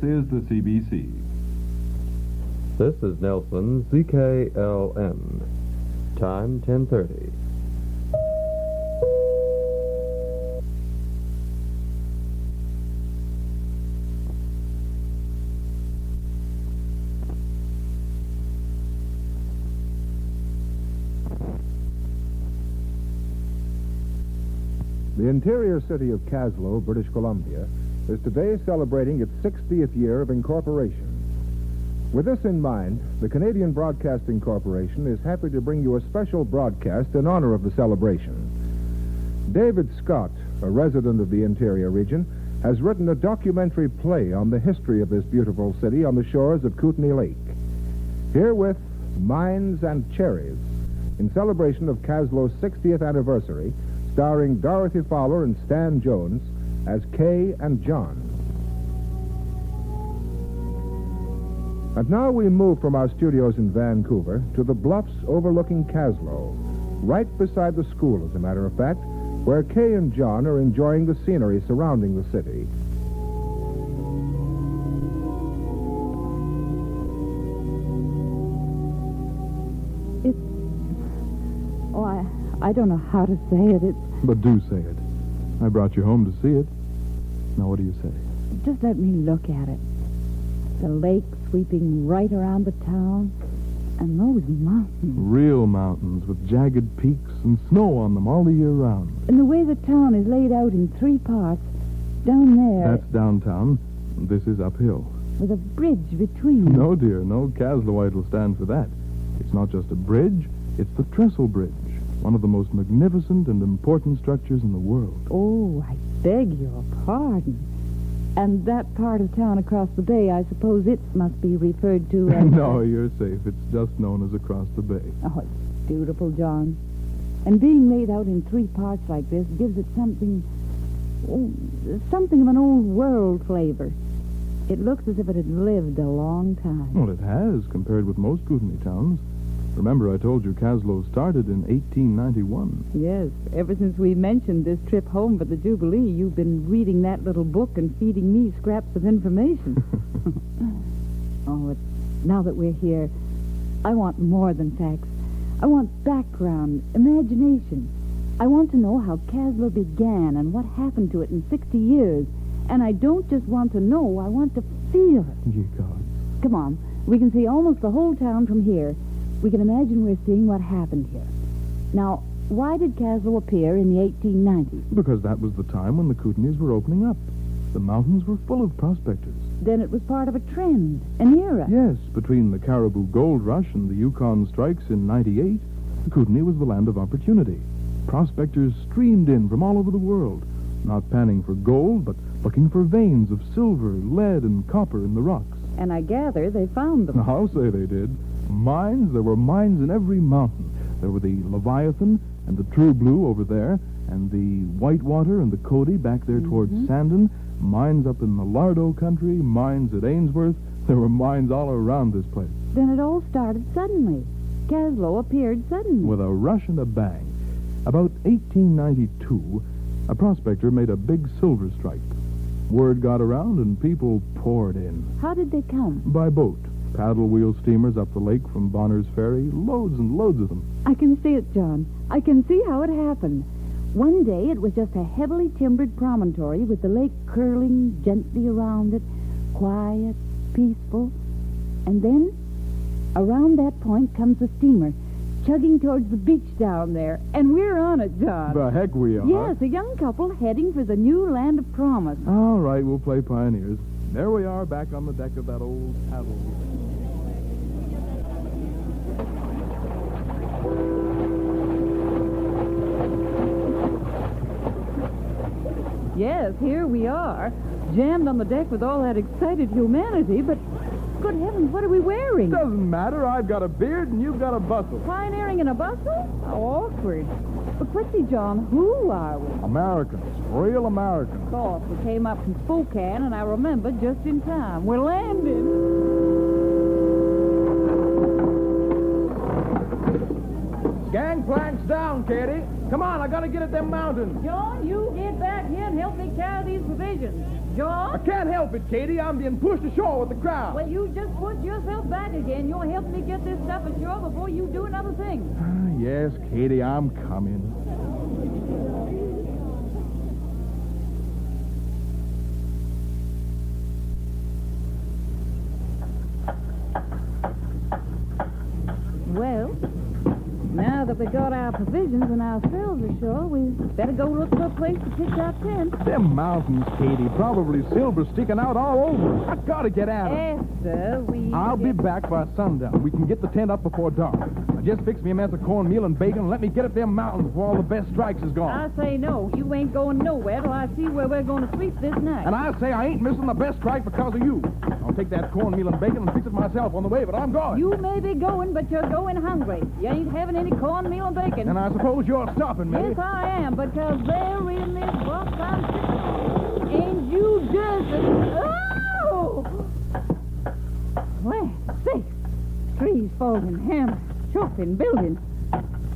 is the CBC. This is Nelson CKLN. Time 10:30. The interior city of Kaslo, British Columbia, is today celebrating its 60th year of incorporation. With this in mind, the Canadian Broadcasting Corporation is happy to bring you a special broadcast in honor of the celebration. David Scott, a resident of the interior region, has written a documentary play on the history of this beautiful city on the shores of Kootenay Lake. Herewith, Mines and Cherries, in celebration of Kaslo's 60th anniversary, starring Dorothy Fowler and Stan Jones as Kaye and John. And now we move from our studios in Vancouver to the bluffs overlooking Kaslo, right beside the school, as a matter of fact, where Kaye and John are enjoying the scenery surrounding the city. I don't know how to say it. But do say it. I brought you home to see it. Now, what do you say? Just let me look at it. The lake sweeping right around the town, and those mountains. Real mountains with jagged peaks and snow on them all the year round. And the way the town is laid out in three parts, down there... That's downtown. This is uphill. With a bridge between. No, dear, no. Kasloite will stand for that. It's not just a bridge, it's the Trestle Bridge. One of the most magnificent and important structures in the world. Oh, I beg your pardon. And that part of town across the bay, I suppose it must be referred to as... No, you're safe. It's just known as across the bay. Oh, it's beautiful, John. And being laid out in three parts like this gives it something of an old world flavor. It looks as if it had lived a long time. Well, it has, compared with most Kootenay towns. Remember, I told you Kaslo started in 1891. Yes. Ever since we mentioned this trip home for the Jubilee, you've been reading that little book and feeding me scraps of information. But now that we're here, I want more than facts. I want background, imagination. I want to know how Kaslo began and what happened to it in 60 years. And I don't just want to know, I want to feel it. Ye gods. Come on. We can see almost the whole town from here. We can imagine we're seeing what happened here. Now, why did Kaslo appear in the 1890s? Because that was the time when the Kootenays were opening up. The mountains were full of prospectors. Then it was part of a trend, an era. Yes, between the Caribou Gold Rush and the Yukon strikes in 98, the Kootenay was the land of opportunity. Prospectors streamed in from all over the world, not panning for gold, but looking for veins of silver, lead, and copper in the rocks. And I gather they found them. I'll say they did. Mines, there were mines in every mountain. There were the Leviathan and the True Blue over there, and the Whitewater and the Cody back there towards Sandon, mines up in the Lardo country, mines at Ainsworth. There were mines all around this place. Then it all started suddenly. Kaslo appeared suddenly. With a rush and a bang. About 1892, a prospector made a big silver strike. Word got around and people poured in. How did they come? By boat. Paddle wheel steamers up the lake from Bonner's Ferry, loads and loads of them. I can see it, John. I can see how it happened. One day it was just a heavily timbered promontory with the lake curling gently around it, quiet, peaceful. And then, around that point comes a steamer, chugging towards the beach down there. And we're on it, John. The heck we are. Yes, a young couple heading for the new land of promise. All right, we'll play pioneers. There we are, back on the deck of that old paddle wheel. Yes, here we are, jammed on the deck with all that excited humanity, but good heavens, what are we wearing? Doesn't matter. I've got a beard and you've got a bustle. Pioneering in a bustle? How awkward. But quickly, John, who are we? Americans. Real Americans. Of course, we came up from Spokane, and I remember just in time. We're landing. Gangplank's down, Katie. Come on, I gotta get at them mountains. John, you get back here and help me carry these provisions. I John? can't help it, Katie. I'm being pushed ashore with the crowd. Well, you just put yourself back again. You'll help me get this stuff ashore before you do another thing. Yes, Katie, I'm coming. Well, now that we got our provisions and ourselves ashore, we better go look for a place to pitch our tent. Them mountains, Katie, probably silver sticking out all over. I gotta get at 'em. After we... I'll be back by sundown. We can get the tent up before dark. Now just fix me a mess of cornmeal and bacon and let me get at them mountains before all the best strikes is gone. I say no. You ain't going nowhere till I see where we're going to sleep this night. And I say I ain't missing the best strike because of you. I'll take that cornmeal and bacon and fix it myself on the way, but I'm going. You may be going, but you're going hungry. You ain't having any cornmeal and bacon. And I suppose you're stopping me. Yes, I am, because there in this box I'm sitting. Ain't you just... Oh! Well, see. Trees falling, hammers, chopping, buildings.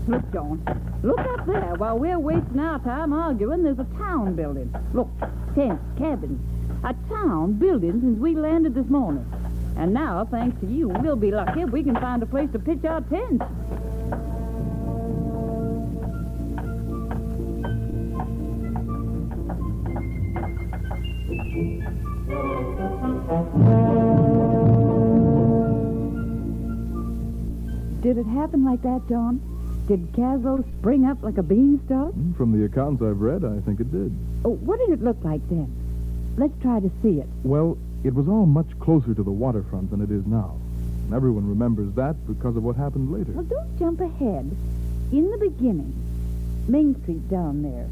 Look, John. Look up there. While we're wasting our time arguing, there's a town building. Look, tents, cabins. A town building since we landed this morning. And now, thanks to you, we'll be lucky if we can find a place to pitch our tents. Did it happen like that, John? Did Kaslo spring up like a beanstalk? From the accounts I've read, I think it did. Oh, what did it look like then? Let's try to see it. Well, it was all much closer to the waterfront than it is now. And everyone remembers that because of what happened later. Well, don't jump ahead. In the beginning, Main Street down there,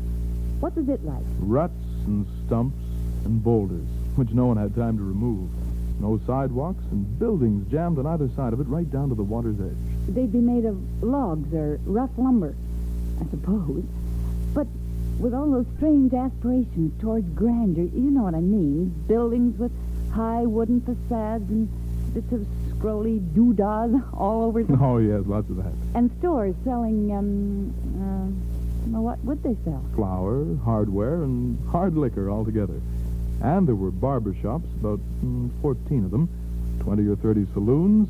what was it like? Ruts and stumps and boulders, which no one had time to remove. No sidewalks and buildings jammed on either side of it right down to the water's edge. They'd be made of logs or rough lumber, I suppose. But with all those strange aspirations towards grandeur, you know what I mean. Buildings with high wooden facades and bits of scrolly doodahs all over them. Oh, yes, lots of that. And stores selling, what would they sell? Flour, hardware, and hard liquor all together. And there were barber shops, about 14 of them, 20 or 30 saloons,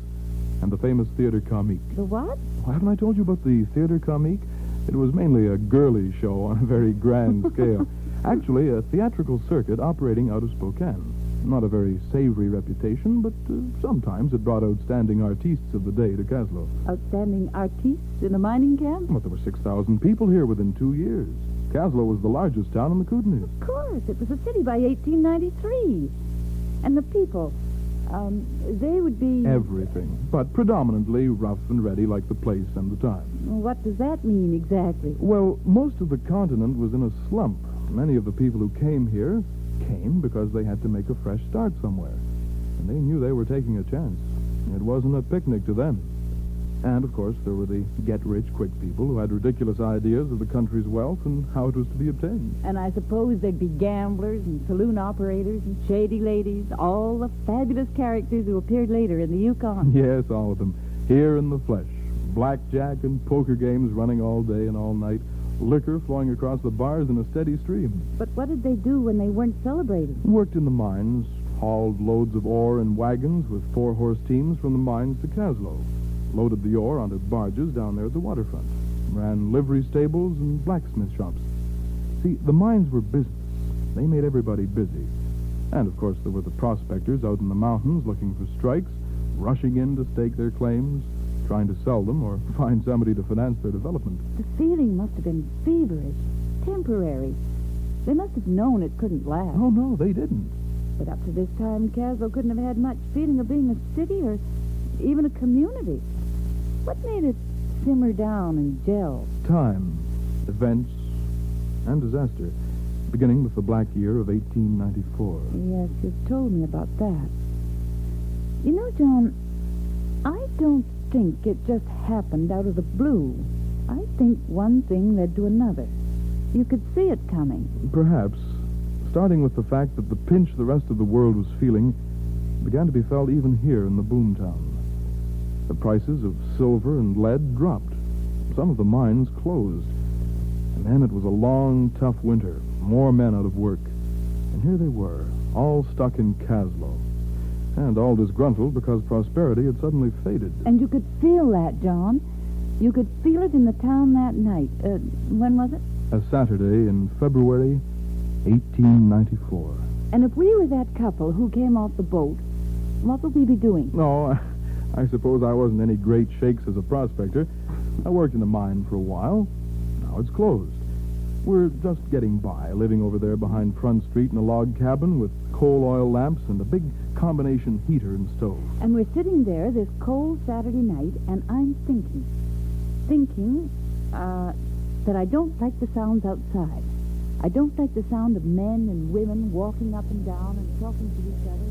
and the famous Theatre Comique. The what? Well, haven't I told you about the Theatre Comique? It was mainly a girly show on a very grand scale. Actually, a theatrical circuit operating out of Spokane. Not a very savory reputation, but sometimes it brought outstanding artistes of the day to Kaslo. Outstanding artistes in a mining camp? Well, there were 6,000 people here within 2 years. Kaslo was the largest town in the Kootenays. Of course, it was a city by 1893. And the people, they would be... Everything, but predominantly rough and ready like the place and the time. What does that mean exactly? Well, most of the continent was in a slump. Many of the people who came here came because they had to make a fresh start somewhere. And they knew they were taking a chance. It wasn't a picnic to them. And, of course, there were the get-rich-quick people who had ridiculous ideas of the country's wealth and how it was to be obtained. And I suppose there'd be gamblers and saloon operators and shady ladies, all the fabulous characters who appeared later in the Yukon. Yes, all of them. Here in the flesh. Blackjack and poker games running all day and all night. Liquor flowing across the bars in a steady stream. But what did they do when they weren't celebrating? Worked in the mines, hauled loads of ore in wagons with 4-horse teams from the mines to Kaslo. Loaded the ore onto barges down there at the waterfront. Ran livery stables and blacksmith shops. See, the mines were business. They made everybody busy. And, of course, there were the prospectors out in the mountains looking for strikes, rushing in to stake their claims, trying to sell them or find somebody to finance their development. The feeling must have been feverish, temporary. They must have known it couldn't last. Oh, no, they didn't. But up to this time, Kaslo couldn't have had much feeling of being a city or even a community. What made it simmer down and gel? Time, events, and disaster, beginning with the black year of 1894. Yes, you've told me about that. You know, John, I don't think it just happened out of the blue. I think one thing led to another. You could see it coming. Perhaps, starting with the fact that the pinch the rest of the world was feeling began to be felt even here in the boomtown. The prices of silver and lead dropped. some of the mines closed. And then it was a long, tough winter, more men out of work. And here they were, all stuck in Kaslo. And all disgruntled because prosperity had suddenly faded. And you could feel that, John. You could feel it in the town that night. When was it? A Saturday in February 1894. And if we were that couple who came off the boat, what would we be doing? No, I suppose I wasn't any great shakes as a prospector. I worked in the mine for a while. Now it's closed. We're just getting by, living over there behind Front Street in a log cabin with coal oil lamps and a big combination heater and stove. And we're sitting there this cold Saturday night, and I'm thinking that I don't like the sounds outside. I don't like the sound of men and women walking up and down and talking to each other.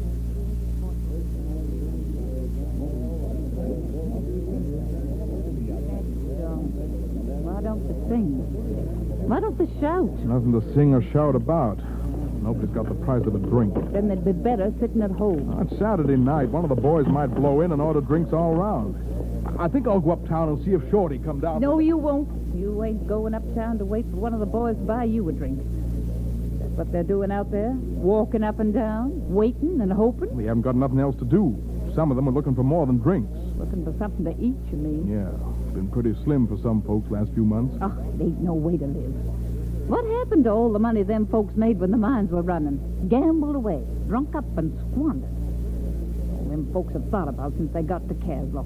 Why don't they sing? Why don't they shout? Nothing to sing or shout about. Nobody's got the price of a drink. Then they'd be better sitting at home. Oh, it's Saturday night. One of the boys might blow in and order drinks all around. I think I'll go uptown and see if Shorty come down. No, you won't. You ain't going uptown to wait for one of the boys to buy you a drink. That's what they're doing out there, walking up and down, waiting and hoping. We haven't got nothing else to do. Some of them are looking for more than drinks. Looking for something to eat, you mean? Yeah, been pretty slim for some folks last few months. Oh, it ain't no way to live. What happened to all the money them folks made when the mines were running? Gambled away, drunk up and squandered. All them folks have thought about since they got to Kaslo.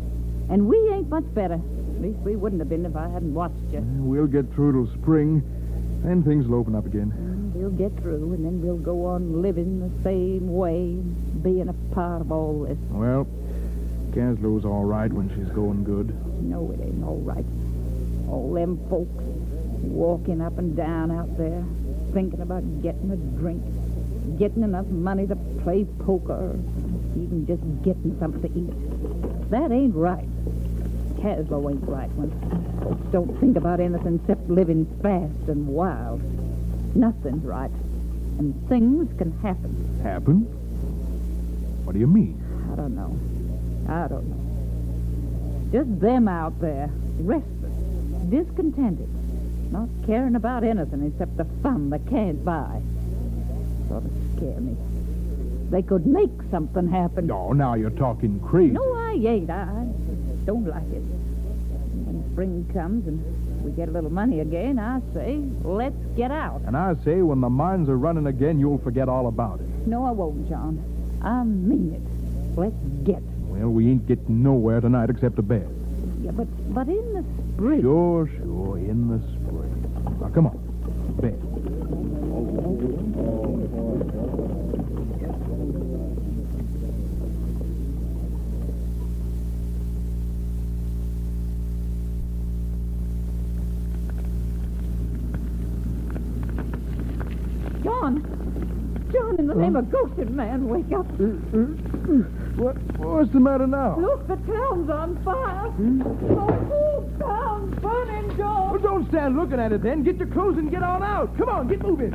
And we ain't much better. At least we wouldn't have been if I hadn't watched you. We'll get through till spring, then things will open up again. We'll get through, and then we'll go on living the same way, being a part of all this. Well, Kaslo's all right when she's going good. No, it ain't all right. All them folks walking up and down out there, thinking about getting a drink, getting enough money to play poker, even just getting something to eat. That ain't right. Kaslo ain't right when folks don't think about anything except living fast and wild. Nothing's right. And things can happen. Happen? What do you mean? I don't know. Just them out there, restless, discontented, not caring about anything except the fun they can't buy. Sort of scare me. They could make something happen. Oh, now you're talking crazy. No, I ain't. I don't like it. When spring comes and we get a little money again, I say, let's get out. And I say, when the mines are running again, you'll forget all about it. No, I won't, John. I mean it. Let's get. Well, we ain't getting nowhere tonight except to bed. Yeah, but in the spring. Sure, in the spring. Now, come on. Bed. John, in the name of Goshen, man, wake up. What's the matter now? Look, the town's on fire. The whole town's burning, John. Well, don't stand looking at it then. Get your clothes and get on out. Come on, get moving.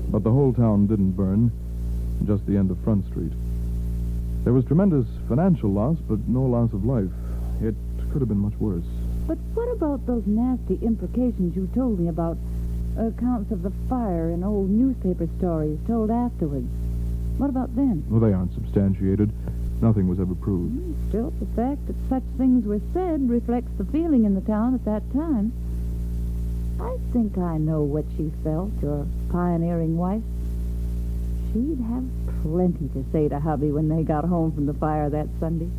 But the whole town didn't burn, just the end of Front Street. There was tremendous financial loss, but no loss of life. It could have been much worse. But what about those nasty implications you told me about? Accounts of the fire and old newspaper stories told afterwards. What about them? Well, they aren't substantiated. Nothing was ever proved. Still, the fact that such things were said reflects the feeling in the town at that time. I think I know what she felt, your pioneering wife. She'd have plenty to say to hubby when they got home from the fire that Sunday.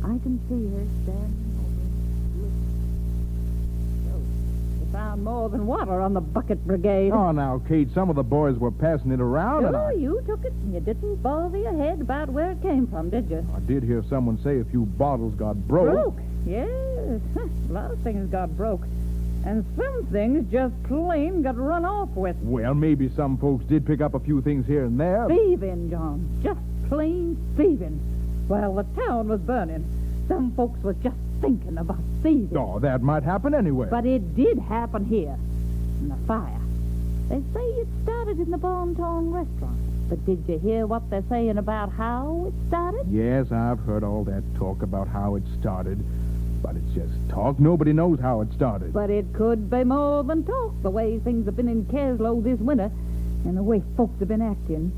I can see her standing over listening. So, they found more than water on the bucket brigade. Oh, now, Kate, some of the boys were passing it around. Oh, you took it and you didn't bother your head about where it came from, did you? I did hear someone say a few bottles got broke. Broke? Yes. A lot of things got broke. And some things just plain got run off with. Well, maybe some folks did pick up a few things here and there. Thieving, John. Just plain thieving. While the town was burning, some folks was just thinking about thieving. Oh, that might happen anywhere. But it did happen here. In the fire. They say it started in the Bon Ton restaurant. But did you hear what they're saying about how it started? Yes, I've heard all that talk about how it started. But it's just talk. Nobody knows how it started. But it could be more than talk, the way things have been in Kaslo this winter, and the way folks have been acting.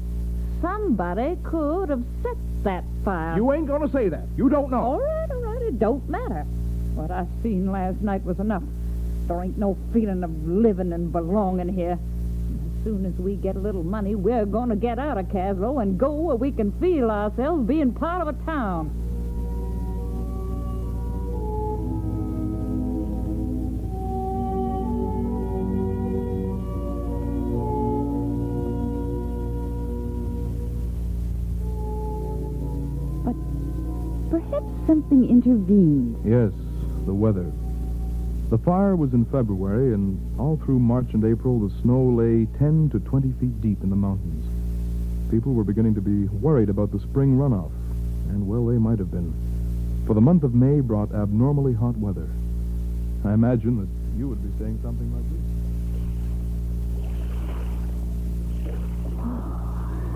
Somebody could have set that fire. You ain't gonna say that. You don't know. All right, it don't matter. What I seen last night was enough. There ain't no feeling of living and belonging here. As soon as we get a little money, we're gonna get out of Kaslo and go where we can feel ourselves being part of a town. Perhaps something intervened. Yes, the weather. The fire was in February, and all through March and April, the snow lay 10 to 20 feet deep in the mountains. People were beginning to be worried about the spring runoff, and, well, they might have been. For the month of May brought abnormally hot weather. I imagine that you would be saying something like this.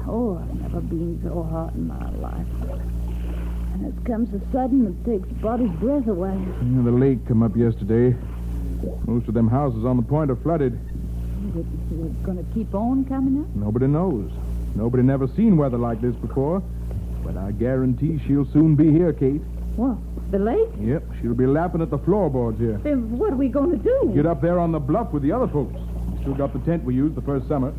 Oh, I've never been so hot in my life. And it comes so sudden it takes the body's breath away. Yeah, the lake come up yesterday. Most of them houses on the point are flooded. Is it going to keep on coming up? Nobody knows. Nobody never seen weather like this before. But I guarantee she'll soon be here, Kate. What, the lake? Yep, she'll be lapping at the floorboards here. Then what are we going to do? Get up there on the bluff with the other folks. We still got the tent we used the first summer.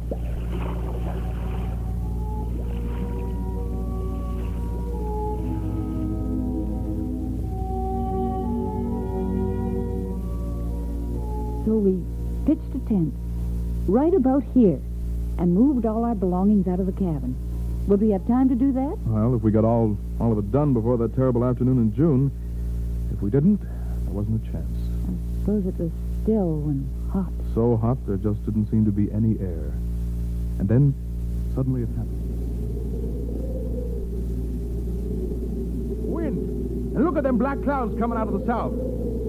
So we pitched a tent right about here and moved all our belongings out of the cabin. Would we have time to do that? Well, if we got all of it done before that terrible afternoon in June. If we didn't, there wasn't a chance. I suppose it was still and hot. So hot, there just didn't seem to be any air. And then, suddenly it happened. Wind! And look at them black clouds coming out of the south.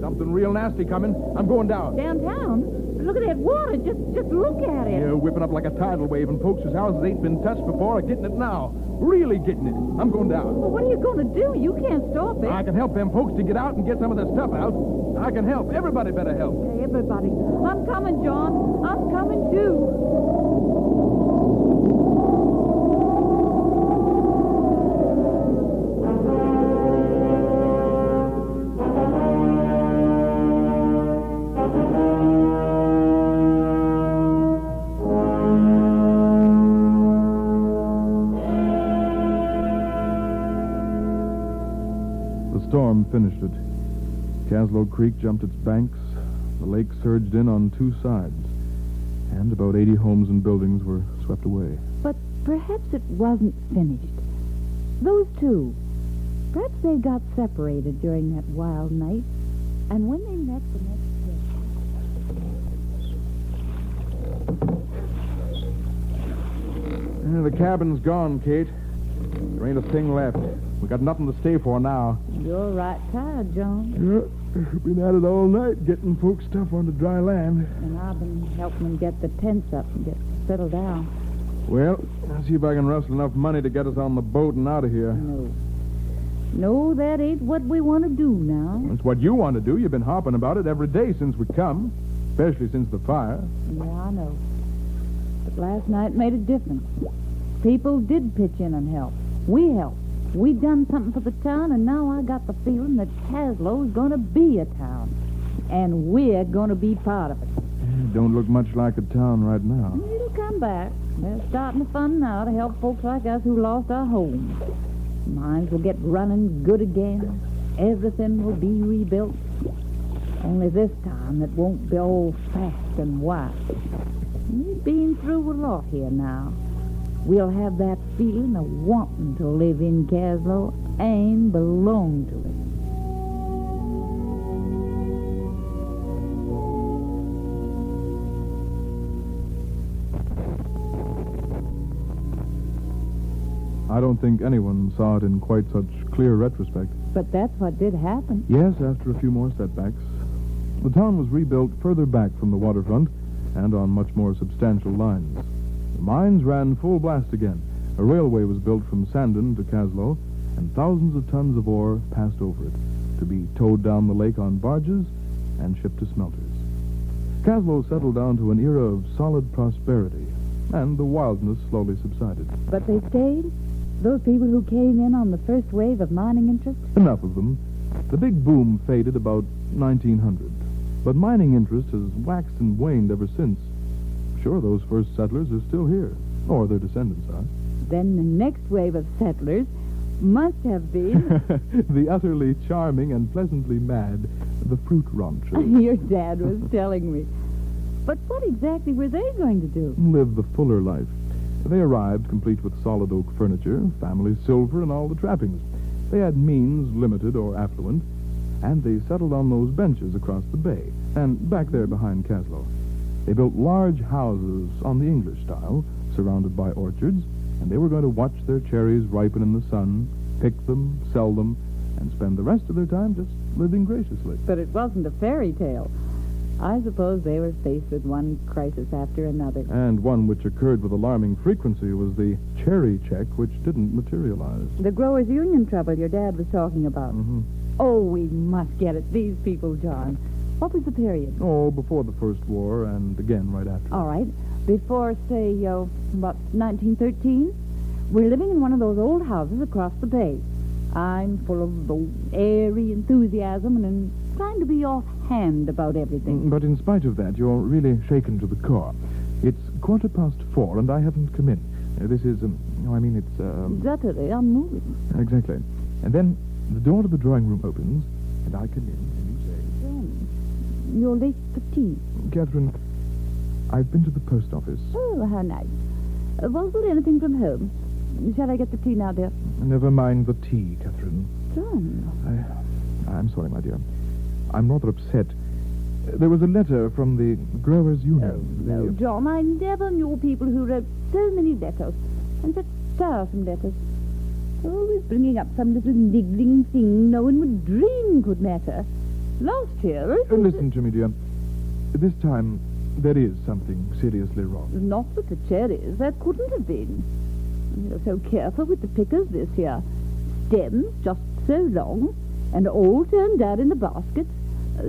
Something real nasty coming. I'm going down. Downtown? Look at that water. Just look at it. Yeah, whipping up like a tidal wave, and folks whose houses ain't been touched before are getting it now. Really getting it. I'm going down. Well, what are you going to do? You can't stop it. I can help them folks to get out and get some of their stuff out. I can help. Everybody better help. Okay, everybody. I'm coming, John. I'm coming, too. The storm finished it. Kaslo Creek jumped its banks. The lake surged in on two sides. And about 80 homes and buildings were swept away. But perhaps it wasn't finished. Those two, perhaps they got separated during that wild night. And when they met the next day... The cabin's gone, Kate. There ain't a thing left. We got nothing to stay for now. You're right tired, John. Yeah, we've been at it all night getting folks' stuff onto dry land. And I've been helping them get the tents up and get settled down. Well, I'll see if I can rustle enough money to get us on the boat and out of here. No, that ain't what we want to do now. It's what you want to do. You've been harping about it every day since we come, especially since the fire. Yeah, I know. But last night made a difference. People did pitch in and help. We helped. We done something for the town, and now I got the feeling that Kaslo's going to be a town. And we're going to be part of it. It don't look much like a town right now. It'll come back. They're starting the fun now to help folks like us who lost our homes. Mines will get running good again. Everything will be rebuilt. Only this time it won't be all fast and white. We've been through a lot here now. We'll have that feeling of wanting to live in Kaslo and belong to it. I don't think anyone saw it in quite such clear retrospect. But that's what did happen. Yes, after a few more setbacks. The town was rebuilt further back from the waterfront and on much more substantial lines. The mines ran full blast again. A railway was built from Sandon to Kaslo, and thousands of tons of ore passed over it to be towed down the lake on barges and shipped to smelters. Kaslo settled down to an era of solid prosperity, and the wildness slowly subsided. But they stayed? Those people who came in on the first wave of mining interest? Enough of them. The big boom faded about 1900, but mining interest has waxed and waned ever since. Sure, those first settlers are still here, or their descendants are. Then the next wave of settlers must have been... The utterly charming and pleasantly mad, the fruit ranchers. Your dad was telling me. But what exactly were they going to do? Live the fuller life. They arrived complete with solid oak furniture, family silver, and all the trappings. They had means, limited or affluent, and they settled on those benches across the bay, and back there behind Kaslo. They built large houses on the English style, surrounded by orchards, and they were going to watch their cherries ripen in the sun, pick them, sell them, and spend the rest of their time just living graciously. But it wasn't a fairy tale. I suppose they were faced with one crisis after another. And one which occurred with alarming frequency was the cherry check, which didn't materialize. The growers' union trouble your dad was talking about. Mm-hmm. Oh, we must get at these people, John. What was the period? Oh, before the First War, and again right after. All right. Before, say, about 1913, we're living in one of those old houses across the bay. I'm full of airy enthusiasm and trying to be offhand about everything. But in spite of that, you're really shaken to the core. It's 4:15, and I haven't come in. This is, it's... Utterly unmoving. Exactly. And then the door to the drawing room opens, and I come in, and you say... John, you're late for tea. Catherine, I've been to the post office. Oh, how nice. Was there anything from home? Shall I get the tea now, dear? Never mind the tea, Catherine. John. I'm sorry, my dear. I'm rather upset. There was a letter from the Growers' Union. No, John, I never knew people who wrote so many letters, and such tiresome letters. Always bringing up some little niggling thing no one would dream could matter. Last year... Listen to me, dear. This time, there is something seriously wrong. Not with the cherries. There couldn't have been. You're so careful with the pickers this year. Stems just so long, and all turned down in the baskets,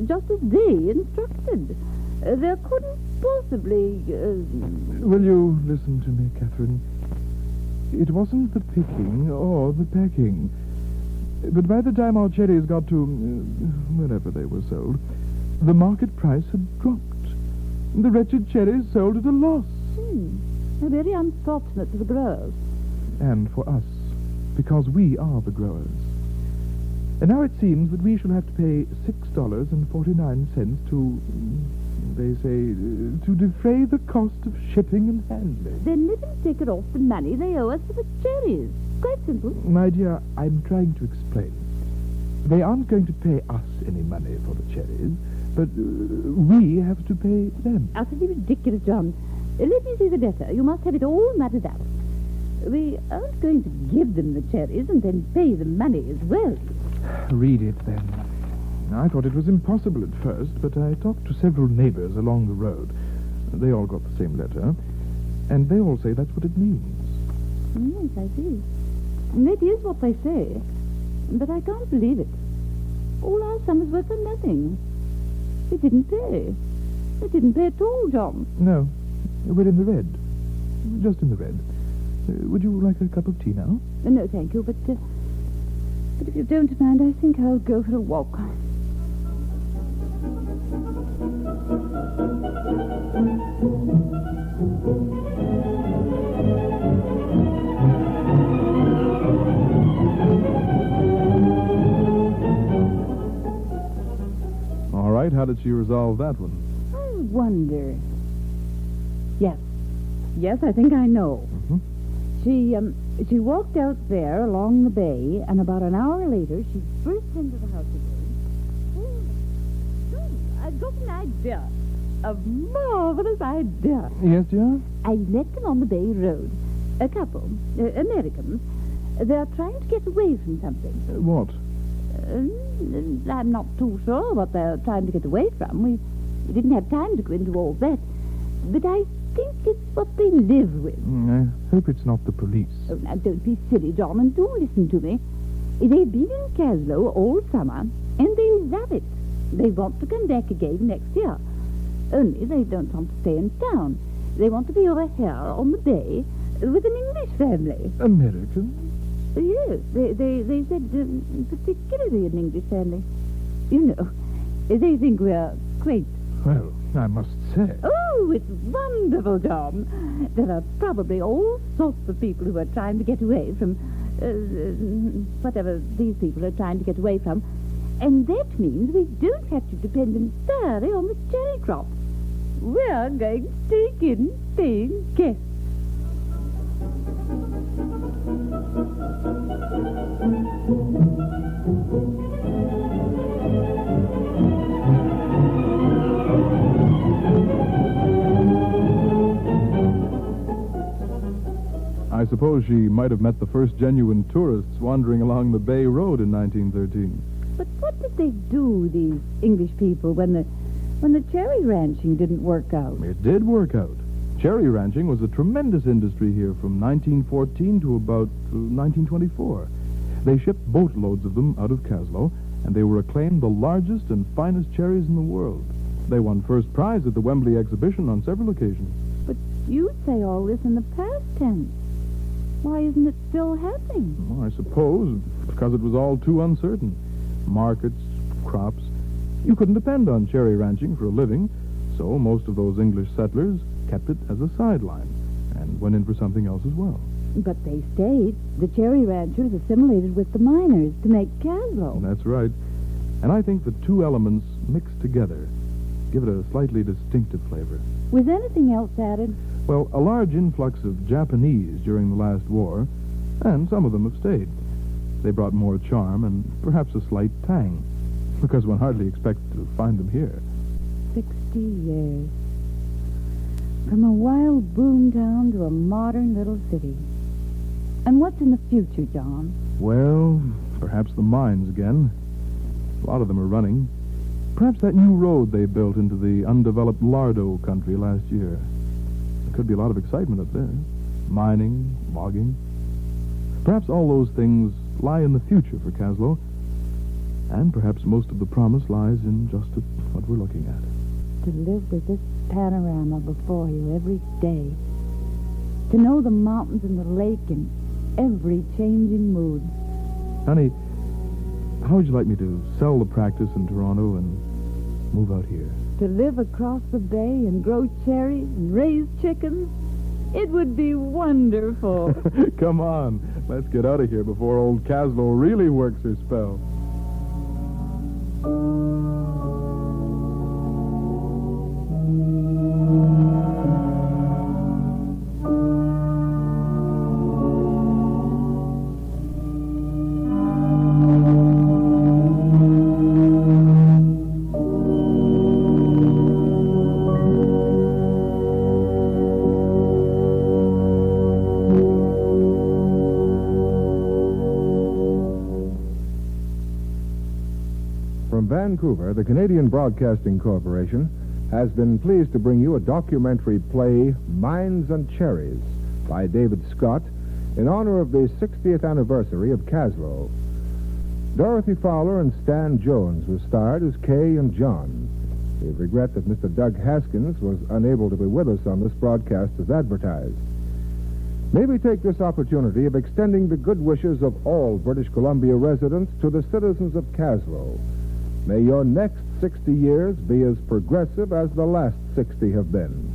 just as they instructed. There couldn't possibly... Will you listen to me, Catherine? It wasn't the picking or the packing. But by the time our cherries got to wherever they were sold, the market price had dropped. The wretched cherries sold at a loss. Very unfortunate for the growers. And for us, because we are the growers. And now it seems that we shall have to pay $6.49 to, they say, to defray the cost of shipping and handling. Then let them take it off the money they owe us for the cherries. Quite simple. My dear, I'm trying to explain. They aren't going to pay us any money for the cherries, but we have to pay them. Utterly ridiculous, John. Let me see the letter. You must have it all mapped out. We aren't going to give them the cherries and then pay them money as well. Read it, then. I thought it was impossible at first, but I talked to several neighbors along the road. They all got the same letter, and they all say that's what it means. Yes, I see. That is what they say, but I can't believe it. All our summers were for nothing. They didn't pay. They didn't pay at all, John. No, we're in the red. Just in the red. Would you like a cup of tea now? No, thank you, but if you don't mind, I think I'll go for a walk. All right, how did she resolve that one? I wonder. Yes, I think I know. Mm-hmm. She walked out there along the bay, and about an hour later, she burst into the house again. Oh, I've got an idea. A marvelous idea. Yes, dear? I met them on the Bay Road. A couple, Americans. They're trying to get away from something. What? I'm not too sure what they're trying to get away from. We didn't have time to go into all that. But I think it's what they live with. I hope it's not the police. Oh, now, don't be silly, John, and do listen to me. They've been in Kaslo all summer, and they love it. They want to come back again next year. Only they don't want to stay in town. They want to be over here on the bay with an English family. American? Yes, they said particularly an English family. You know, they think we're quaint. Well, I must say. Oh, it's wonderful, John. There are probably all sorts of people who are trying to get away from whatever these people are trying to get away from. And that means we don't have to depend entirely on the cherry crop. We're going to take in paying guests. I suppose she might have met the first genuine tourists wandering along the Bay Road in 1913. But what did they do, these English people, when the cherry ranching didn't work out? It did work out. Cherry ranching was a tremendous industry here from 1914 to about 1924. They shipped boatloads of them out of Kaslo, and they were acclaimed the largest and finest cherries in the world. They won first prize at the Wembley exhibition on several occasions. But you say all this in the past tense. Why isn't it still happening? Well, I suppose because it was all too uncertain. Markets, crops. You couldn't depend on cherry ranching for a living, so most of those English settlers kept it as a sideline and went in for something else as well. But they stayed. The cherry ranchers assimilated with the miners to make Kaslo. That's right. And I think the two elements mixed together give it a slightly distinctive flavor. Was anything else added? Well, a large influx of Japanese during the last war, and some of them have stayed. They brought more charm and perhaps a slight tang, because one hardly expects to find them here. 60 years. From a wild boom town to a modern little city. And what's in the future, John? Well, perhaps the mines again. A lot of them are running. Perhaps that new road they built into the undeveloped Lardo country last year. There could be a lot of excitement up there. Mining, logging. Perhaps all those things lie in the future for Kaslo. And perhaps most of the promise lies in just what we're looking at. To live with this panorama before you every day. To know the mountains and the lake in every changing mood. Honey, how would you like me to sell the practice in Toronto and move out here? To live across the bay and grow cherries and raise chickens? It would be wonderful. Come on, let's get out of here before old Kaslo really works her spell. From Vancouver, the Canadian Broadcasting Corporation has been pleased to bring you a documentary play, Mines and Cherries, by David Scott, in honor of the 60th anniversary of Kaslo. Dorothy Fowler and Stan Jones were starred as Kaye and John. We regret that Mr. Doug Haskins was unable to be with us on this broadcast as advertised. May we take this opportunity of extending the good wishes of all British Columbia residents to the citizens of Kaslo. May your next 60 years be as progressive as the last 60 have been.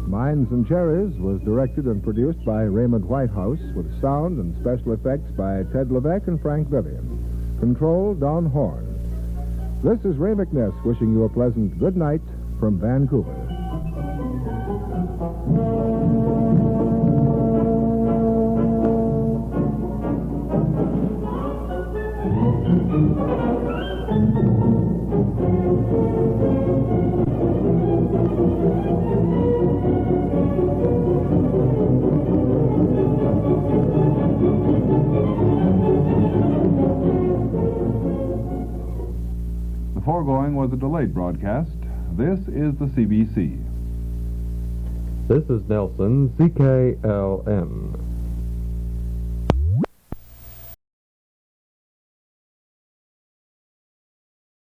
Minds and Cherries was directed and produced by Raymond Whitehouse, with sound and special effects by Ted Levesque and Frank Vivian. Control, Don Horn. This is Ray McNess wishing you a pleasant good night from Vancouver. The foregoing was a delayed broadcast. This is the CBC. This is Nelson CKLN.